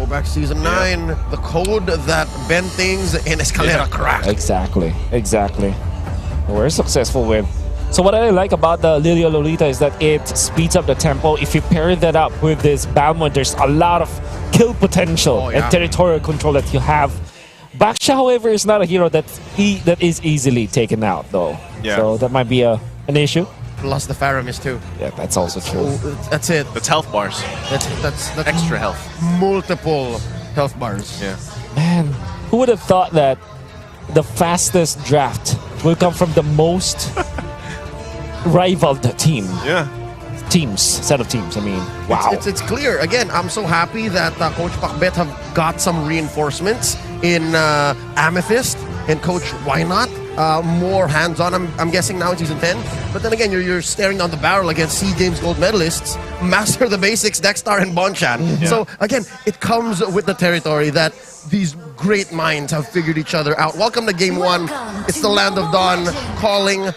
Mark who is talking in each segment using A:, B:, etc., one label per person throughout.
A: Throwback Season 9, the code that bent things in Escalera cracked.
B: Exactly. We're successful with. So what I like about the Lilia Lolita is that it speeds up the tempo. If you pair that up with this Balmond, there's a lot of kill potential and territorial control that you have. Baksha, however, is not a hero that is easily taken out, though.
C: Yeah.
B: So that might be an issue.
A: Plus the Faramis too.
B: Yeah, that's also true.
A: That's it.
C: That's health bars.
A: That's
C: Extra health.
A: Multiple health bars.
C: Yeah.
B: Man, who would have thought that the fastest draft will come from the most rivaled team?
C: Yeah.
B: Set of teams, I mean. Wow.
A: It's clear. Again, I'm so happy that Coach Pakbet have got some reinforcements in Amethyst and Coach Why Not. More hands-on, I'm guessing now in Season 10. But then again, you're staring down the barrel against SEA Games gold medalists, Master the Basics, Dexter, and Bonchan.
C: Yeah.
A: So again, it comes with the territory that these great minds have figured each other out. Welcome to Game 1. It's the Land of Dawn calling.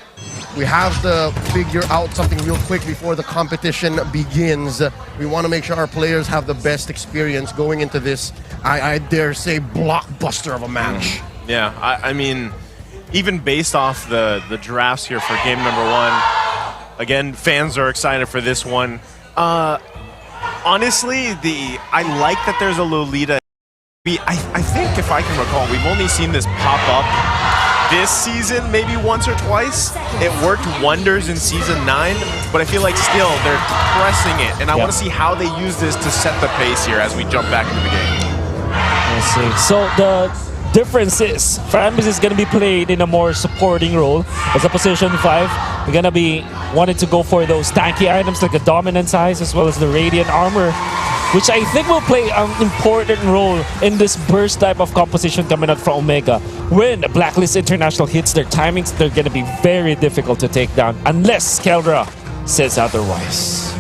A: We have to figure out something real quick before the competition begins. We want to make sure our players have the best experience going into this, I dare say, blockbuster of a match.
C: Yeah, I mean, even based off the drafts here for game number 1, again, fans are excited for this one. Honestly, I like that there's a Lolita. I think, if I can recall, we've only seen this pop up this season maybe once or twice. It worked wonders in Season 9, but I feel like still they're pressing it, and I want to see how they use this to set the pace here as we jump back into the game.
B: Let's see. So the difference is Faramis is going to be played in a more supporting role as a position 5. We're going to be wanting to go for those tanky items like the Dominance Eyes as well as the Radiant Armor, which I think will play an important role in this burst type of composition coming out from Omega. When Blacklist International hits their timings, they're going to be very difficult to take down unless Keldra says otherwise.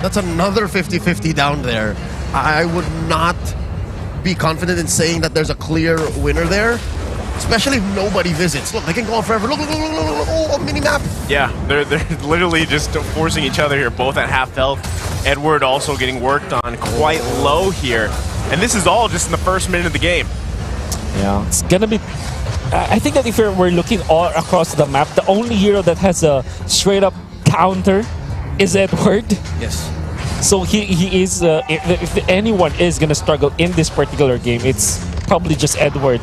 A: That's another 50-50 down there. I would not be confident in saying that there's a clear winner there, especially if nobody visits. Look, they can go on forever. Look, oh, mini-map.
C: Yeah, they're literally just forcing each other here, both at half health. Edward also getting worked on quite low here. And this is all just in the first minute of the game.
B: Yeah, it's gonna be... I think that if we're looking all across the map, the only hero that has a straight-up counter is Edward.
A: Yes.
B: So he is... if anyone is gonna struggle in this particular game, it's probably just Edward,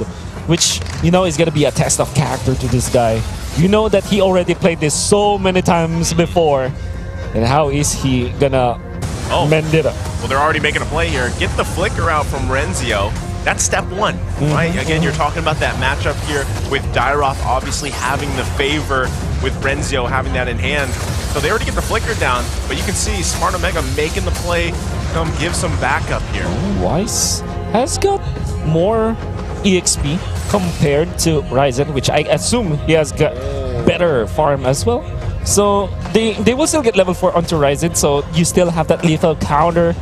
B: which, you know, is gonna be a test of character to this guy. You know that he already played this so many times before. And how is he gonna mend it up?
C: Well, they're already making a play here. Get the flicker out from Renzio. That's step 1, right? Again, you're talking about that matchup here with Dyroth obviously having the favor with Renzio having that in hand. So they already get the flicker down, but you can see Smart Omega making the play come give some backup here.
B: Weiss has got more EXP compared to Ryzen, which I assume he has got better farm as well. So they will still get level 4 onto Ryzen, so you still have that lethal counter.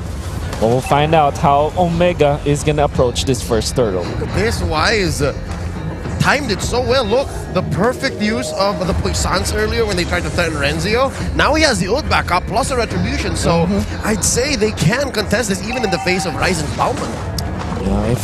B: But we'll find out how Omega is going to approach this first turtle.
A: Look at this, Wise timed it so well. Look, the perfect use of the Puissance earlier when they tried to threaten Renzio. Now he has the ult back up plus a retribution, so I'd say they can contest this even in the face of Ryzen's Bauman.
B: Yeah,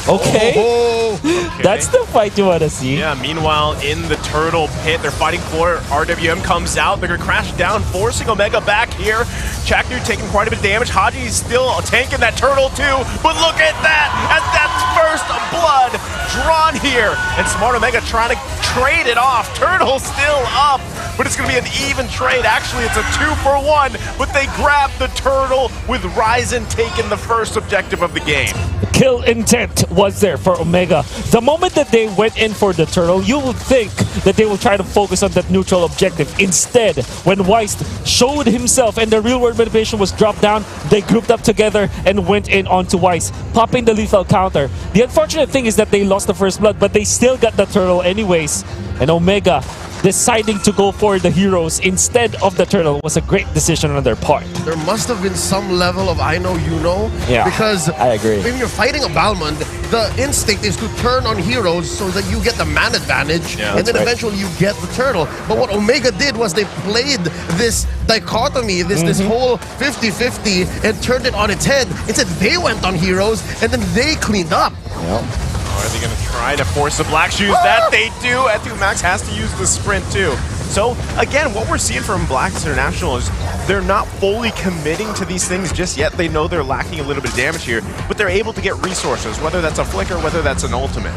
B: okay. That's the fight you want to see.
C: Yeah, meanwhile, in the turtle pit, they're fighting for it. RWM comes out. They're going to crash down, forcing Omega back here. Chaknu taking quite a bit of damage. Haji's still tanking that turtle too. But look at that! As that's first blood drawn here. And Smart Omega trying to trade it off. Turtle still up. But it's going to be an even trade. Actually, it's a 2-for-1. But they grab the turtle with Ryzen taking the first objective of the game.
B: Kill intent was there for Omega. The moment that they went in for the turtle, you would think that they will try to focus on that neutral objective. Instead, when Weiss showed himself and the real-world manipulation was dropped down, they grouped up together and went in onto Weiss, popping the lethal counter. The unfortunate thing is that they lost the first blood, but they still got the turtle anyways. And Omega deciding to go for the heroes instead of the turtle was a great decision on their part.
A: There must have been some level of I know, you know.
B: Yeah,
A: because
B: I agree.
A: when you're fighting a Balmond, the instinct is to turn on heroes so that you get the man advantage,
C: Yeah,
A: and then
B: right.
A: eventually you get the turtle. But what Omega did was they played this dichotomy, this whole 50-50, and turned it on its head. Instead, they went on heroes, and then they cleaned up.
C: Are they going to try to force the Black Shoes? That they do. Etu Max has to use the sprint too. So again, what we're seeing from Black International is they're not fully committing to these things just yet. They know they're lacking a little bit of damage here, but they're able to get resources, whether that's a flicker, whether that's an ultimate.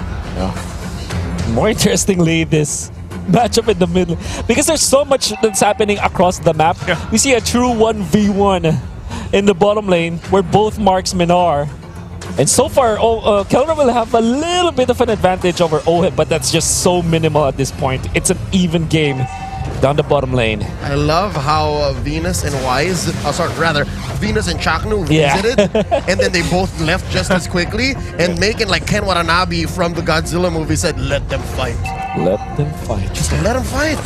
B: More interestingly, this matchup in the middle, because there's so much that's happening across the map.
C: Yeah.
B: We see a true 1v1 in the bottom lane where both marksmen are. And so far, Kelra will have a little bit of an advantage over Oheb, but that's just so minimal at this point. It's an even game down the bottom lane.
A: I love how Venus and Wise, Venus and Chaknu
B: Yeah.
A: visited, and then they both left just as quickly, and making like Ken Watanabe from the Godzilla movie said, let them fight.
B: Let them fight.
A: Just let them fight.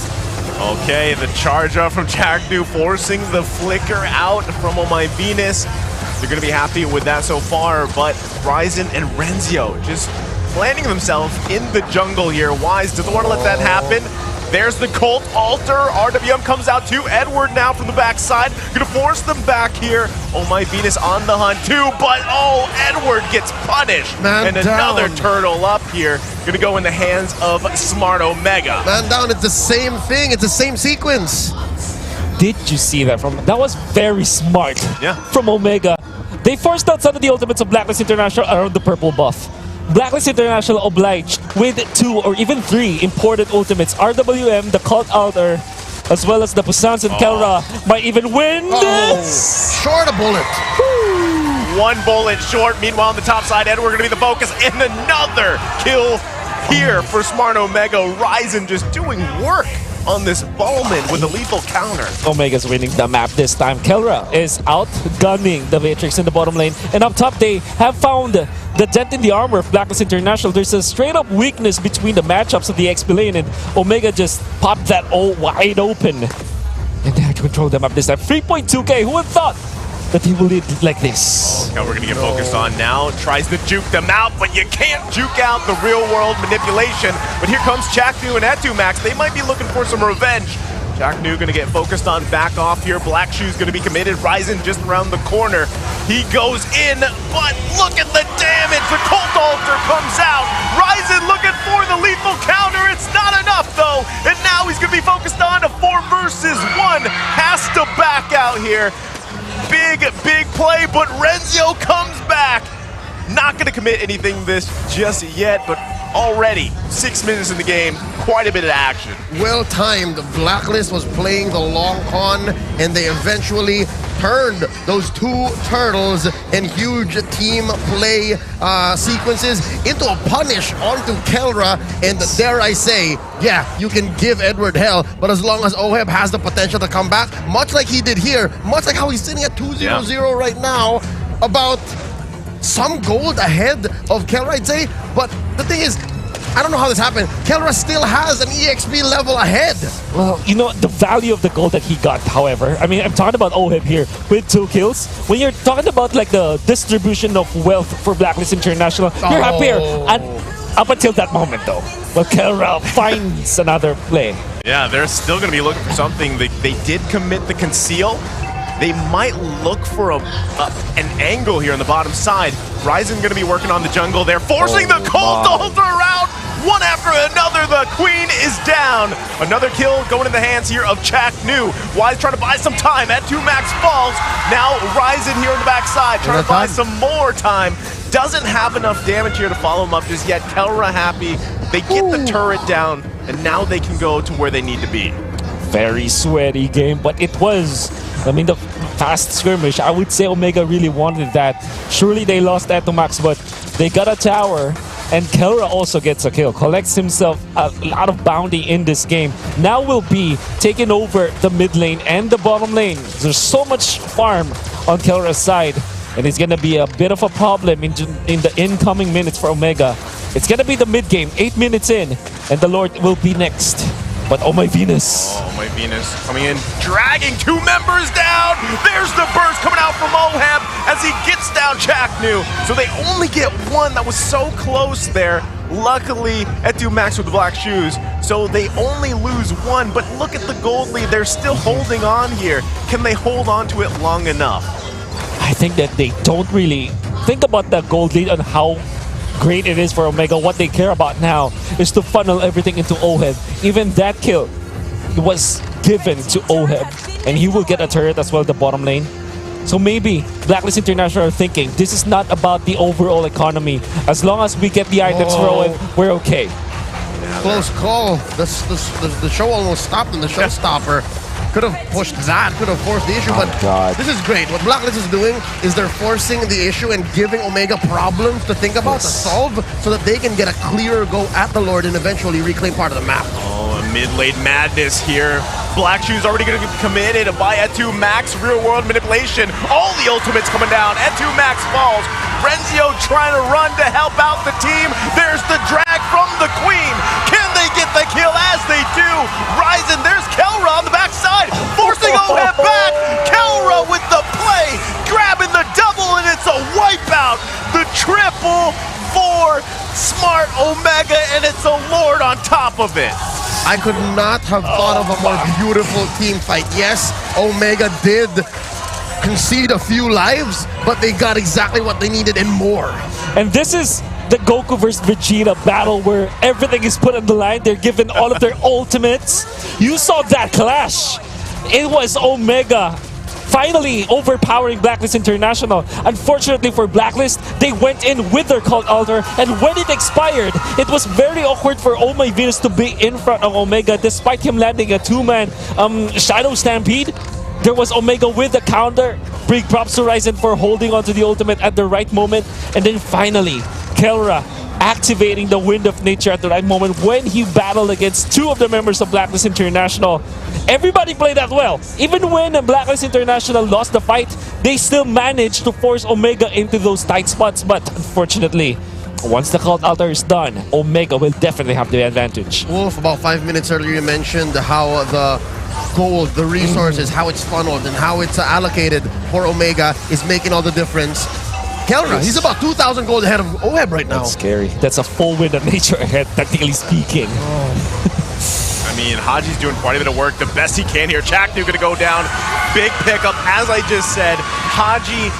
C: Okay, the charge up from Chaknu, forcing the flicker out from Oh My Venus. They're going to be happy with that so far, but Ryzen and Renzio just planting themselves in the jungle here. Wise doesn't want to let that happen. There's the Cult Altar. RWM comes out to Edward now from the backside. Gonna force them back here. Oh My Venus on the hunt too, but oh, Edward gets punished.
A: Man
C: and another
A: down.
C: turtle up here. Gonna go in the hands of Smart Omega.
A: Man down, it's the same thing. It's the same sequence.
B: Did you see that? That was very smart from Omega. They forced out some of the ultimates of Blacklist International around the purple buff. Blacklist International obliged with 2 or even 3 imported ultimates. RWM, the Cult Altar, as well as the Pusans and Kelra might even win this.
A: Short a bullet.
C: One bullet short. Meanwhile, on the top side, Edward gonna be the focus, and another kill here for Smart Omega. Ryzen just doing work on this Ballman with a lethal counter.
B: Omega's winning the map this time. Kelra is outgunning the Matrix in the bottom lane. And up top, they have found the dent in the armor of Blacklist International. There's a straight-up weakness between the matchups of the XP lane, and Omega just popped that all wide open. And they had to control the map this time. 3.2k, who would have thought that he will lead like this?
C: Okay, we're gonna get focused on now. Tries to juke them out, but you can't juke out the real-world manipulation. But here comes Chaknu and Etu Max. They might be looking for some revenge. Chaknu gonna get focused on back off here. Black Shoes gonna be committed. Ryzen just around the corner. He goes in, but look at the damage. The Cult Altar comes out. Ryzen looking for the lethal counter. It's not enough though. And now he's gonna be focused on a 4 versus 1. Has to back out here. Big play, but Renzio comes back. Not going to commit anything this just yet, but already 6 minutes in the game, quite a bit of action.
A: Well timed. Blacklist was playing the long con, and they eventually turned those 2 turtles and huge team play sequences into a punish onto Kelra. And dare I say, yeah, you can give Edward hell, but as long as Oheb has the potential to come back, much like he did here, much like how he's sitting at 2-0-0 right now, about some gold ahead of Kelra, I'd say. But the thing is, I don't know how this happened. Kelra still has an EXP level ahead.
B: Well, you know, the value of the gold that he got, however, I mean, I'm talking about Oheb here with 2 kills. When you're talking about like the distribution of wealth for Blacklist International, you're happier. And up until that moment, though, but Kelra finds another play.
C: Yeah, they're still going to be looking for something. They did commit the conceal. They might look for an angle here on the bottom side. Ryzen going to be working on the jungle. They're forcing the Cult Altar out. One after another, the Queen is down. Another kill going in the hands here of Chaknu. Wise trying to buy some time. At 2 Max falls. Now Ryzen here on the backside trying to buy some more time. Doesn't have enough damage here to follow him up just yet. Kelra happy. They get the turret down, and now they can go to where they need to be.
B: Very sweaty game, but it was, I mean, the fast skirmish. I would say Omega really wanted that. Surely they lost Etomax, but they got a tower, and Kelra also gets a kill. Collects himself a lot of bounty in this game. Now will be taking over the mid lane and the bottom lane. There's so much farm on Kelra's side, and it's going to be a bit of a problem in the incoming minutes for Omega. It's going to be the mid game, 8 minutes in, and the Lord will be next. But oh my Venus.
C: Oh, my Venus coming in, dragging 2 members down. There's the burst coming out from Oheb as he gets down Chaknu. So they only get 1. That was so close there. Luckily, S10 Max with the black shoes, so they only lose 1. But look at the gold lead. They're still holding on here. Can they hold on to it long enough?
B: I think that they don't really think about the gold lead and how great it is for Omega. What they care about now is to funnel everything into Oheb. Even that kill was given to Oheb, and he will get a turret as well at the bottom lane. So maybe Blacklist International are thinking, this is not about the overall economy. As long as we get the items for Oheb, we're okay.
A: Close call. The show almost stopped, and the showstopper could have pushed that, could have forced the issue, but this is great. What Blacklist is doing is they're forcing the issue and giving Omega problems to think about, to solve, so that they can get a clearer go at the Lord and eventually reclaim part of the map.
C: Oh, a mid-lane madness here. Black Shoes already going to be committed by S10 Max, real-world manipulation. All the ultimates coming down. S10 Max falls. Renzio trying to run to help out the team. There's the drag from the Queen. Can they get the kill? As they do. Ryzen, there's Kelra on the backside, forcing Oheb back. Kelra with the play, grabbing the double, and it's a wipeout. The triple for Smart Omega, and it's a Lord on top of it.
A: I could not have thought of a more beautiful team fight. Yes, Omega did concede a few lives, but they got exactly what they needed and more.
B: And this is the Goku versus Vegeta battle where everything is put on the line. They're given all of their ultimates. You saw that clash. It was Omega finally overpowering Blacklist International. Unfortunately for Blacklist, they went in with their Cult Altar, and when it expired, it was very awkward for Oh My Venus to be in front of Omega despite him landing a 2-man Shadow Stampede. There was Omega with the counter. Big props to Ryzen for holding onto the ultimate at the right moment. And then finally, Kelra activating the Wind of Nature at the right moment when he battled against 2 of the members of Blacklist International. Everybody played that well. Even when Blacklist International lost the fight, they still managed to force Omega into those tight spots. But unfortunately, once the Cult Altar is done, Omega will definitely have the advantage.
A: Wolf, about 5 minutes earlier, you mentioned how the gold, the resources, how it's funneled and how it's allocated for Omega is making all the difference. Kelra, he's about 2,000 gold ahead of Oheb right now.
B: That's scary. That's a full Wind of Nature ahead, technically speaking.
C: I mean, Haji's doing quite a bit of work, the best he can here. Chaknu gonna go down, big pickup. As I just said, Haji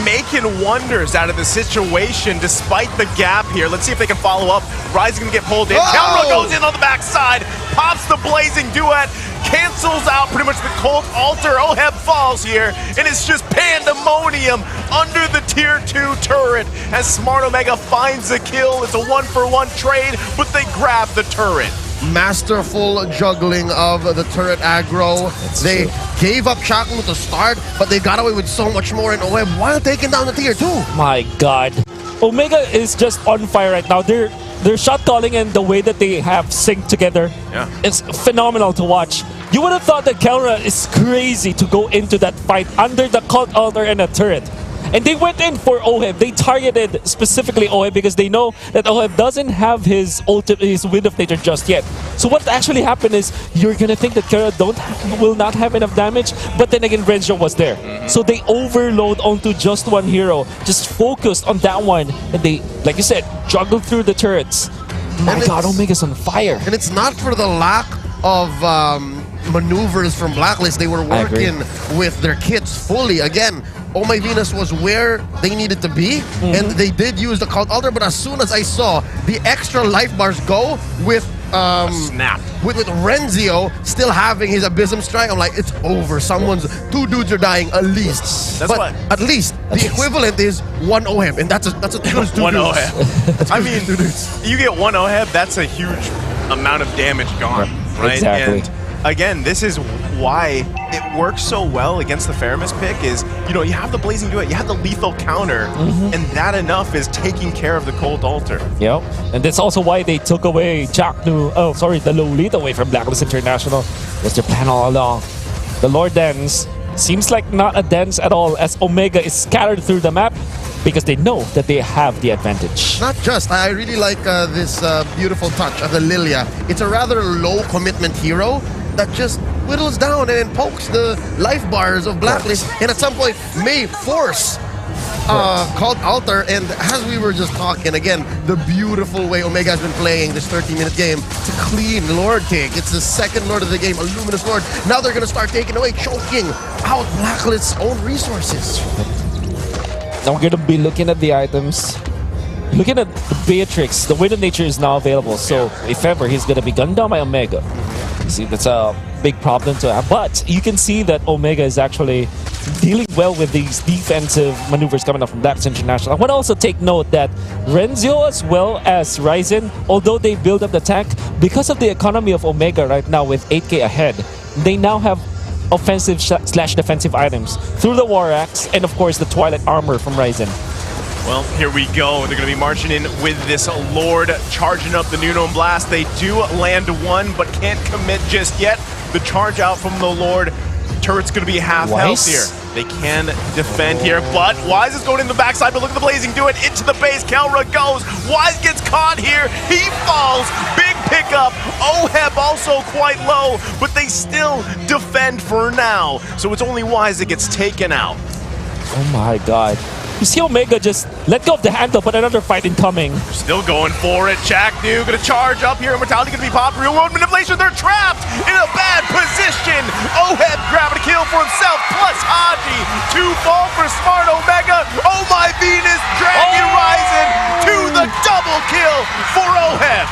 C: making wonders out of the situation despite the gap here. Let's see if they can follow up. Ryzen gonna get pulled in. Kelra goes in on the backside, pops the blazing duet, cancels out pretty much the Cult Altar. Oheb falls here, and it's just pandemonium under the tier 2 turret as Smart Omega finds the kill. It's a 1-for-1 trade, but they grab the turret.
A: Masterful juggling of the turret aggro. They gave up Chaknu to start, but they got away with so much more in Oheb while taking down the tier 2.
B: My God. Omega is just on fire right now. Their shot calling and the way that they have synced together is phenomenal to watch. You would have thought that Kelra is crazy to go into that fight under the Cult Altar and a turret. And they went in for Oheb. They targeted specifically Oheb because they know that Oheb doesn't have his Wind of Nature just yet. So what actually happened is you're going to think that Kelra will not have enough damage, but then again Renzio was there. So they overload onto just one hero, just focused on that one, and they, like you said, juggled through the turrets. My God, Omega's on fire.
A: And it's not for the lack of maneuvers from Blacklist. They were working with their kits fully. Again, Oh My Venus was where they needed to be, and they did use the Cult Altar, but as soon as I saw the extra life bars go with with Renzio still having his Abysm Strike, I'm like, it's over. 2 dudes are dying at least. But at least the equivalent is 1 Oheb, and that's a
C: 1 Oheb. I mean, you get 1 Oheb, that's a huge amount of damage gone, right?
B: Exactly.
C: And again, this is why it works so well against the Faramis pick is, you know, you have the Blazing Duet, you have the lethal counter, and that enough is taking care of the Cult Altar.
B: Yep, and that's also why they took away the Lolita away from Blacklist International. Was their plan all along. The Lord Dance seems like not a dance at all as Omega is scattered through the map. because they know that they have the advantage.
A: Not just. I really like this beautiful touch of the Lilia. It's a rather low commitment hero that just whittles down and then pokes the life bars of Blacklist, and at some point may force called Altar. And as we were just talking, again, the beautiful way Omega has been playing this 30-minute game to clean Lord take. It's the second Lord of the game, a Luminous Lord. Now they're going to start taking away, choking out Blacklist's own resources.
B: Now we're going to be looking at the items. Looking at the Beatrix, the Wind of Nature is now available. So if ever, he's going to be gunned down by Omega. You see, that's a big problem to have. But you can see that Omega is actually dealing well with these defensive maneuvers coming up from Blacklist International. I want to also take note that Renzio as well as Ryzen, although they build up the tank, because of the economy of Omega right now with 8k ahead, they now have offensive slash defensive items through the War Axe and of course the Twilight Armor from Ryzen.
C: Well, here we go. They're going to be marching in with this Lord, charging up the Nuno Blast. They do land one, but can't commit just yet. The charge out from the Lord. Turret's going to be half health here. They can defend here, but Wise is going in the backside, but look at the Blazing do it. Into the base, Kelra goes. Wise gets caught here. He falls. Big pickup. Oheb also quite low, but they still defend for now. So it's only Wise that gets taken out.
B: Oh my god. You see Omega just let go of the handle, but another fight incoming.
C: Still going for it. Chaknu gonna charge up here. Immortality gonna be popped. Real world manipulation. They're trapped in a bad position. Oheb grabbing a kill for himself, plus Haji. 2 fall for Smart Omega. Oh my Venus, Dragon Rising to the double kill for Oheb.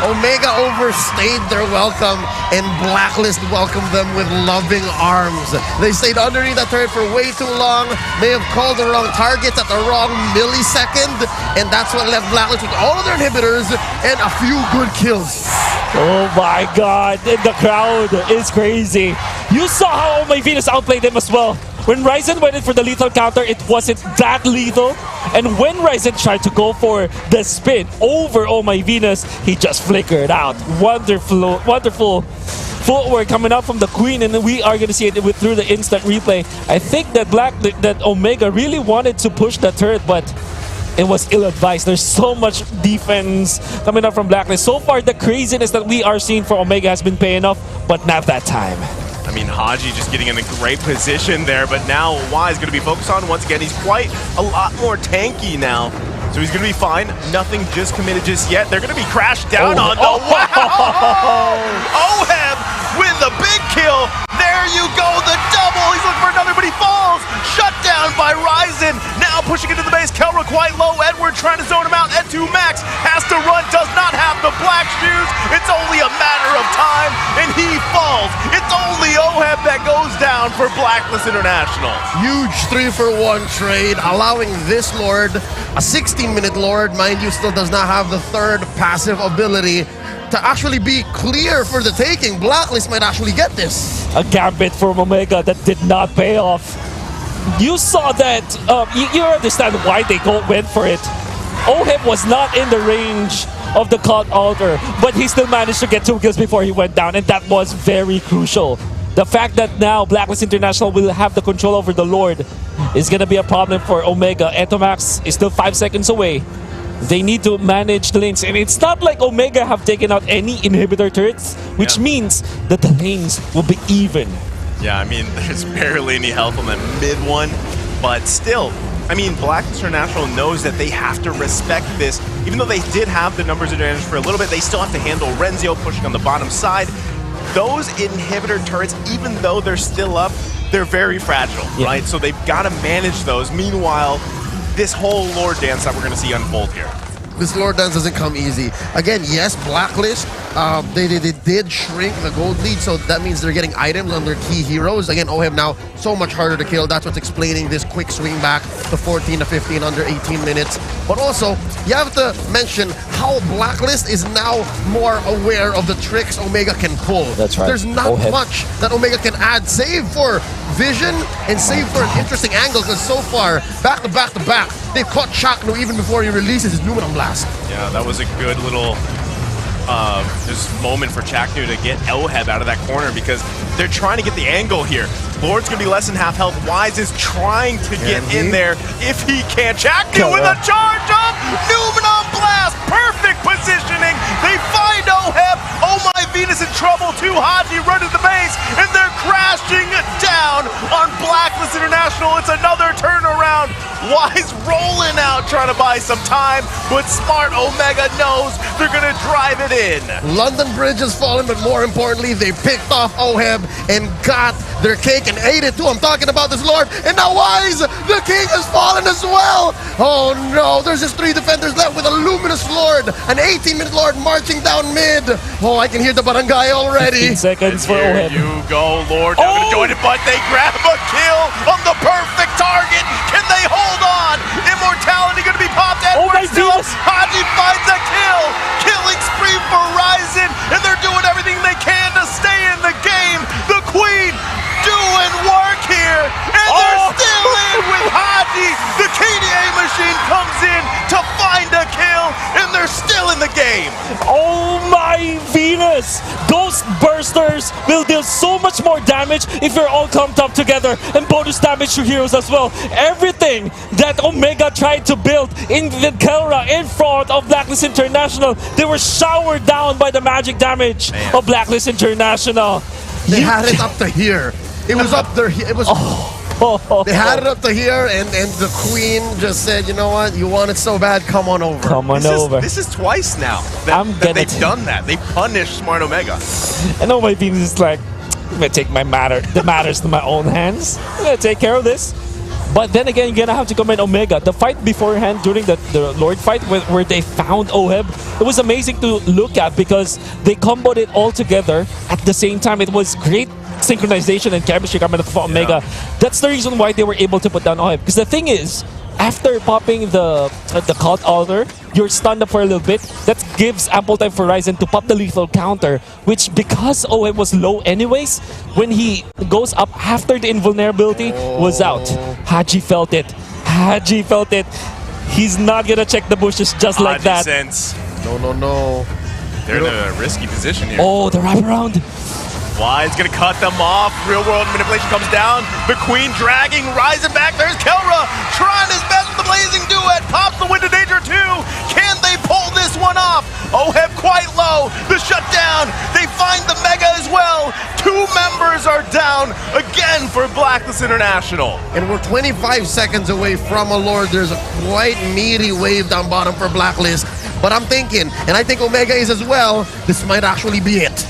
A: Omega overstayed their welcome, and Blacklist welcomed them with loving arms. They stayed underneath that turret for way too long, may have called the wrong targets at the wrong millisecond, and that's what left Blacklist with all of their inhibitors and a few good kills.
B: Oh my god, the crowd is crazy. You saw how Oh My Venus outplayed them as well. When Ryzen went in for the lethal counter, it wasn't that lethal. And when Ryzen tried to go for the spin over Oh My Venus, he just flickered out. Wonderful, wonderful footwork coming out from the Queen, and we are going to see it through the instant replay. I think that that Omega really wanted to push that turret, but it was ill-advised. There's so much defense coming up from Blacklist. So far, the craziness that we are seeing for Omega has been paying off, but not that time.
C: I mean, Haji just getting in a great position there, but now Wise going to be focused on. Once again, he's quite a lot more tanky now. So he's going to be fine. Nothing just committed just yet. They're going to be crashed down on the... Wow! Oheb with a big kill. There you go, the double. He's looking for another, but he falls. Shut down by Ryzen. Now pushing into the base. Kelra quite low. Edward trying to zone him out. Ed2 Max has to run. Does not have the black shoes. It's only a matter of time, and he falls. It's only Oheb that goes down for Blacklist International.
A: Huge 3-for-1 trade, allowing this Lord, a 16-minute Lord, mind you, still does not have the third passive ability to actually be clear for the taking. Blacklist might actually get this.
B: A gambit from Omega that did not pay off. You saw that, you understand why they went for it. Oheb was not in the range of the Cult Altar, but he still managed to get 2 kills before he went down, and that was very crucial. The fact that now Blacklist International will have the control over the Lord is going to be a problem for Omega. Etomax is still 5 seconds away. They need to manage the lanes, and it's not like Omega have taken out any inhibitor turrets, which means that the lanes will be even.
C: Yeah, I mean, there's barely any health on that mid one, but still, I mean, Blacklist International knows that they have to respect this. Even though they did have the numbers advantage for a little bit, they still have to handle Renzio pushing on the bottom side. Those inhibitor turrets, even though they're still up, they're very fragile, right? So they've got to manage those. Meanwhile, this whole Lord dance that we're going to see unfold here.
A: This Lord dance doesn't come easy. Again, yes, Blacklist, they did shrink the gold lead, so that means they're getting items on their key heroes. Again, Oheb now so much harder to kill. That's what's explaining this quick swing back to 14 to 15 under 18 minutes. But also, you have to mention how Blacklist is now more aware of the tricks Omega can pull.
B: That's right.
A: There's not much that Omega can add, save for vision and save for an interesting angle, because so far, back to back to back, they've caught Chaknu even before he releases his Numenum Blast.
C: Yeah, that was a good little this moment for Chaknu to get Oheb out of that corner because they're trying to get the angle here. Lord's going to be less than half health. Wise is trying to get in there if he can. Chaknu with a charge up! Numenon Blast! Perfect positioning! They find Oheb! Oh my Venus in trouble too! Haji run to the base and they're crashing down on Blacklist International. It's another turnaround. Wise rolling out trying to buy some time, but smart Omega knows they're going to drive it in.
A: London Bridge has fallen, but more importantly, they picked off Oheb and got their cake and ate it too. I'm talking about this Lord. And now Wise, the king has fallen as well. Oh no, there's just 3 defenders left with a Luminous Lord. An 18-minute Lord marching down mid. Oh, I can hear the barangay already.
B: 15 seconds for
C: Here
B: Oheb.
C: you go, Lord. Now gonna join it, but they grab a kill on the perfect target. Can they hold on? Immortality gonna be popped. Edwards still up. Haji finds a kill. Killing spree for Ryzen, and they're doing everything they can to stay in the game. The Queen doing work here, and they're still in with Haji. The KDA machine comes in to find a kill, and they're still in the game.
B: Oh my Venus! Ghost Bursters will deal so much more damage if you're all clumped up together, and bonus damage to heroes as well. Everything that Omega tried to build in the Kelra in front of Blacklist International, they were showered down by the magic damage of Blacklist International.
A: They had it up to here. It was up there. It was. They had it up to here, and the Queen just said, you know what? You want it so bad? Come on over.
B: Come on over.
C: This is twice now that they've done that. They punished Smart Omega.
B: And oh my Venus is like, I'm gonna take the matters to my own hands. I'm gonna take care of this. But then again, you're gonna have to commend Omega. The fight beforehand, during the Lord fight, where they found Oheb, it was amazing to look at because they comboed it all together at the same time. It was great synchronization and chemistry coming from Omega. That's the reason why they were able to put down Oheb. Because the thing is, after popping the cult altar, you're stunned up for a little bit. That gives ample time for Ryzen to pop the lethal counter, which because Oheb was low anyways, when he goes up after the invulnerability was out. Haji felt it. Haji felt it. He's not gonna check the bushes just like that.
C: Sense.
A: No.
C: They're in a risky position here.
B: Oh, the wraparound.
C: Wise gonna cut them off. Real world manipulation comes down. The Queen dragging Ryzen back. There's Kelra trying his best with the blazing duet. Pops the window danger too. Can they pull this one off? Oheb quite low. The shutdown. They find the Mega as well. 2 members are down again for Blacklist International.
A: And we're 25 seconds away from a Lord. There's a quite meaty wave down bottom for Blacklist. But I'm thinking, and I think Omega is as well, this might actually be it.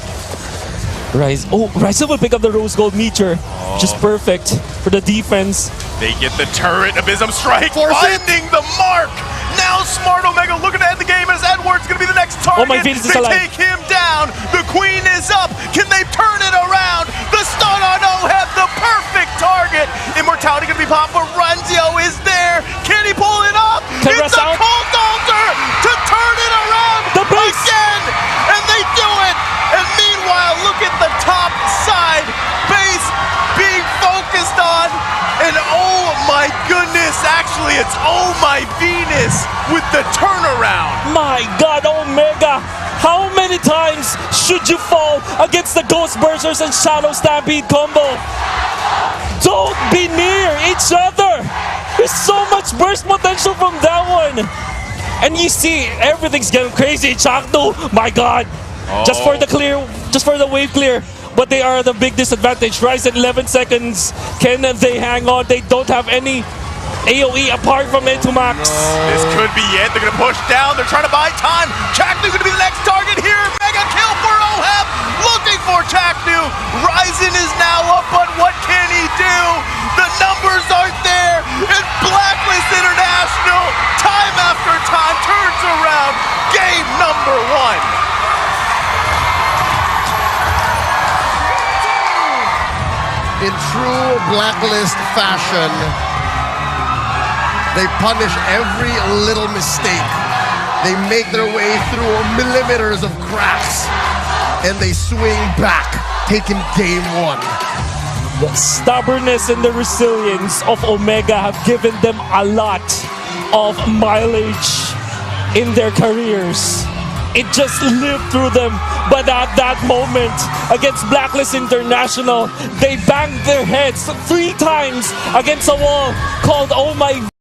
B: Ryzen will pick up the Rose Gold Meteor. Just perfect for the defense.
C: They get the turret Abysm Strike, finding the mark. Now Smart Omega looking to end the game as Edwards going to be the next target.
B: Oh my Venus is alive.
C: They take him down. The Queen is up. Can they turn it around? The stun on Oheb, the perfect target. Immortality going to be popped, but Ranzio is there. Can he pull it up? It's a cult altar to turn it around again. And they do it. And meanwhile, look at the top side. Base being focused on. And oh my goodness, actually it's oh my Venus with the turnaround.
B: My God, Omega, how many times should you fall against the Ghost Bursters and Shadow Stampede combo? Don't be near each other. There's so much burst potential from that one. And you see, everything's getting crazy. Chaknu, my God. Just for the clear, just for the wave clear. But they are the big disadvantage. Ryzen 11 seconds. Can they hang on? They don't have any AoE apart from N2 Max.
C: This could be it. They're going to push down. They're trying to buy time. Chaknu's going to be the next target here. Mega kill for Oheb. Looking for Chaknu. Ryzen is now up, but what can he do? The numbers aren't there. And Blacklist International, time after time, turns around. Game number 1.
A: In true Blacklist fashion, they punish every little mistake. They make their way through millimeters of cracks, and they swing back, taking game 1.
B: The stubbornness and the resilience of Omega have given them a lot of mileage in their careers. it just lived through them. But at that moment, against Blacklist International, they banged their heads 3 times against a wall called Oh My